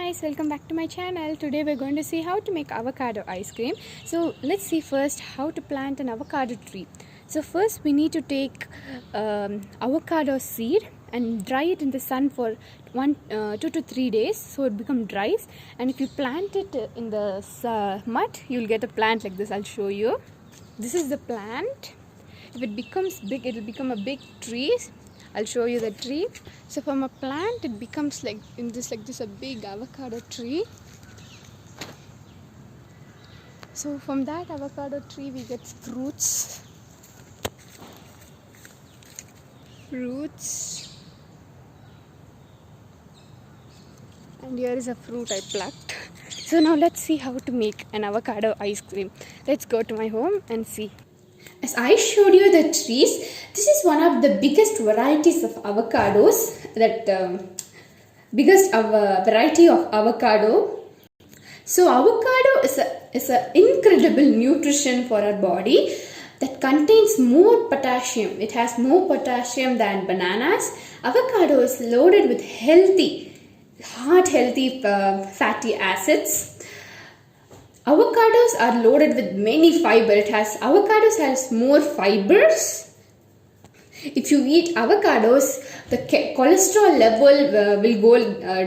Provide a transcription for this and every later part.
guys, welcome back to my channel. Today we're going to see how to make avocado ice cream. So let's see first how to plant an avocado tree. So first we need to take avocado seed and dry it in the sun for 2 to 3 days so it becomes dry. And if you plant it in the mud, you'll get a plant like this. I'll show you. This is the plant. If it becomes big, it will become a big tree. I'll show you the tree. So from a plant it becomes like this a big avocado tree. So from that avocado tree we get fruits. And here is a fruit I plucked. So now let's see how to make an avocado ice cream. Let's go to my home and see. As I showed you the trees, this is one of the biggest varieties of avocados, variety of avocado. So avocado is an incredible nutrition for our body that contains more potassium. It has more potassium than bananas. Avocado is loaded with heart-healthy fatty acids. Avocados are loaded with many fiber. Avocados has more fibers. If you eat avocados, the cholesterol level will go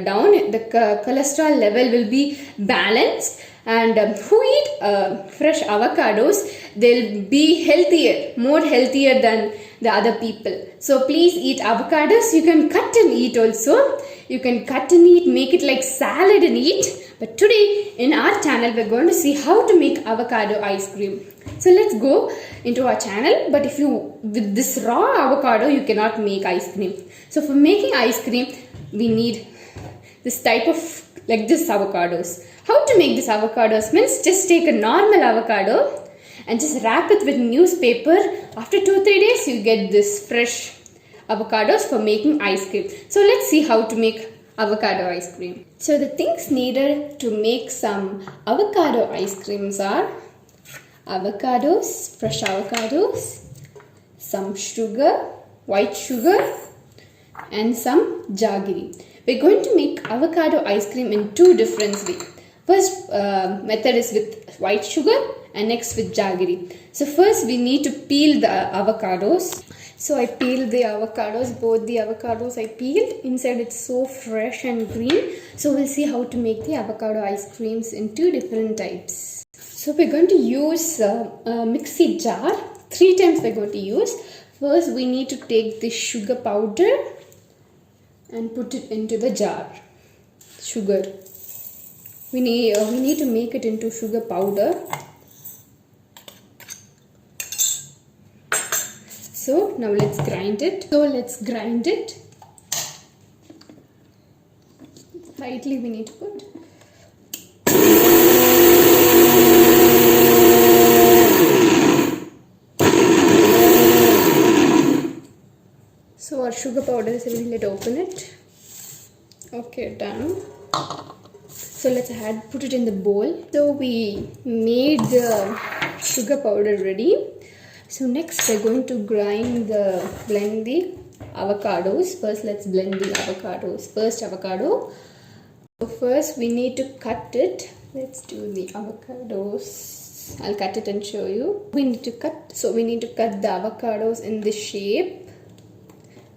down. The cholesterol level will be balanced. And who eat fresh avocados, they'll be more healthier than the other people. So please eat avocados. You can cut and eat also. You can cut and eat, make it like salad and eat. But today in our channel we're going to see how to make avocado ice cream. So let's go into our channel. But with this raw avocado you cannot make ice cream. So for making ice cream we need this type of this avocados. How to make this avocados means just take a normal avocado and just wrap it with newspaper. After 2-3 days you get this fresh avocados for making ice cream. So let's see how to make avocado ice cream. So the things needed to make some avocado ice creams are avocados, fresh avocados, some sugar, white sugar, and some jaggery. We're going to make avocado ice cream in two different ways. First method is with white sugar and next with jaggery. So first we need to peel the avocados. So I peeled the avocados, both the avocados I peeled. Inside it's so fresh and green. So we'll see how to make the avocado ice creams in two different types. So we're going to use a mixie jar. 3 times we're going to use. First we need to take the sugar powder and put it into the jar. Sugar. We need to make it into sugar powder. So now let's grind it. Lightly we need to put. So our sugar powder is ready. Let's open it. Okay, done. So let's put it in the bowl. So we made the sugar powder ready. So next we're going to blend the avocados. First let's blend the avocados. First avocado. So first we need to cut it. Let's do the avocados. I'll cut it and show you. We need to cut the avocados in this shape.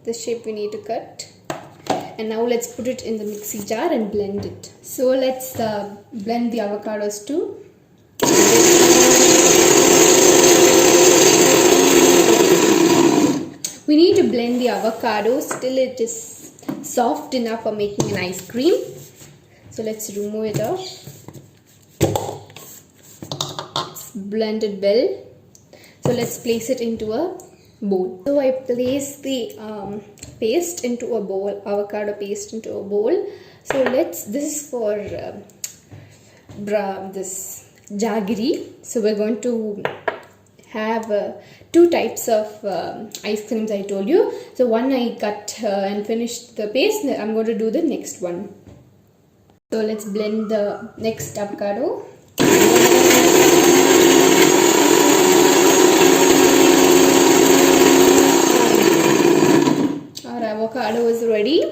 This shape we need to cut. And now let's put it in the mixie jar and blend it. So let's blend the avocados too. We need to blend the avocados till it is soft enough for making an ice cream. So let's remove it off. It's blended well. So let's place it into a bowl. So I place the paste into a bowl, avocado paste into a bowl. So this is for this jaggery. So we're going to have 2 types of ice creams I told you. So one I cut and finished the paste. I'm going to do the next one. So let's blend the next avocado. Our avocado is ready.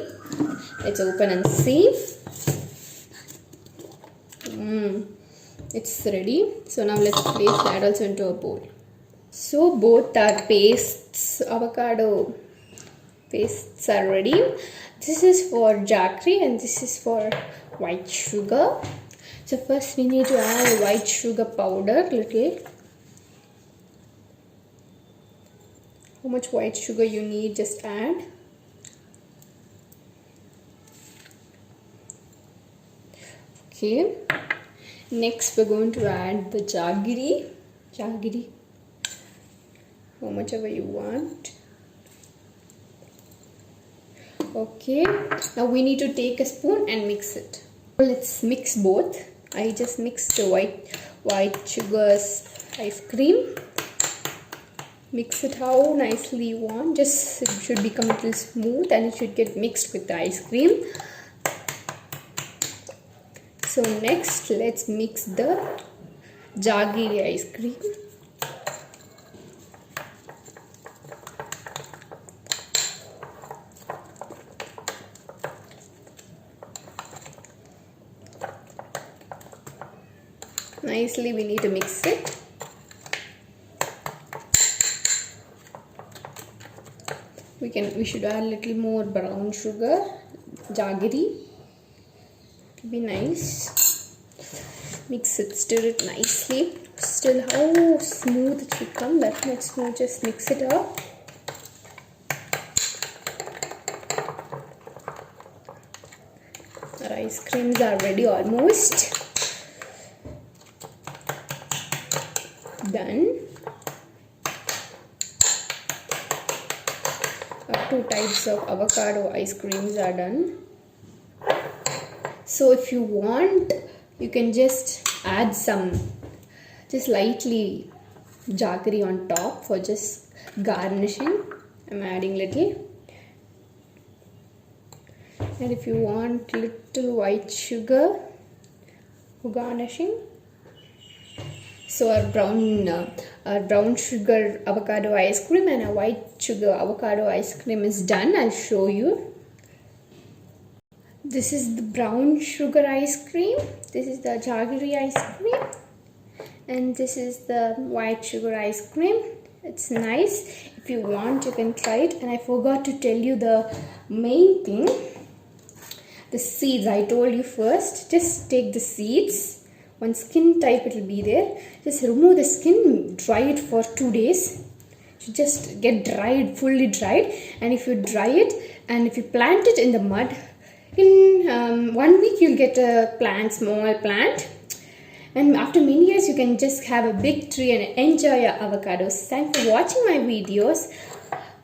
Let's open and see. it's ready. So now let's place that also into a bowl. So both our avocado pastes are ready. This is for jaggery and this is for white sugar. So first we need to add white sugar powder, little. How much white sugar you need, just add. Okay. Next we're going to add the jaggery. How much ever you want. Okay. Now we need to take a spoon and mix it. Let's mix both. I just mixed the white sugar's ice cream. Mix it how nicely you want. Just it should become a little smooth and it should get mixed with the ice cream. So next let's mix the jaggery ice cream. Nicely we need to mix it. We should add a little more brown sugar, jaggery. Be nice. Mix it, stir it nicely. Still how smooth it should come, that much smooth. Just mix it up. Our ice creams are ready almost. Done. Our 2 types of avocado ice creams are done. So if you want, you can just add just lightly jaggery on top for just garnishing. I'm adding little. And if you want little white sugar for garnishing. So our brown sugar avocado ice cream and our white sugar avocado ice cream is done. I'll show you. This is the brown sugar ice cream. This is the jaggery ice cream. And this is the white sugar ice cream. It's nice. If you want, you can try it. And I forgot to tell you the main thing. The seeds, I told you first. Just take the seeds. One skin type it will be there. Just remove the skin, dry it for 2 days. You just get dried, fully dried. And if you dry it and if you plant it in the mud, in 1 week you'll get a small plant. And after many years you can just have a big tree and enjoy your avocados. Thanks for watching my videos.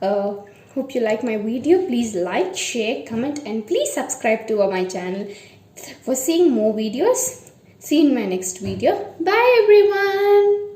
Hope you like my video. Please like, share, comment and please subscribe to my channel for seeing more videos. See you in my next video. Bye everyone.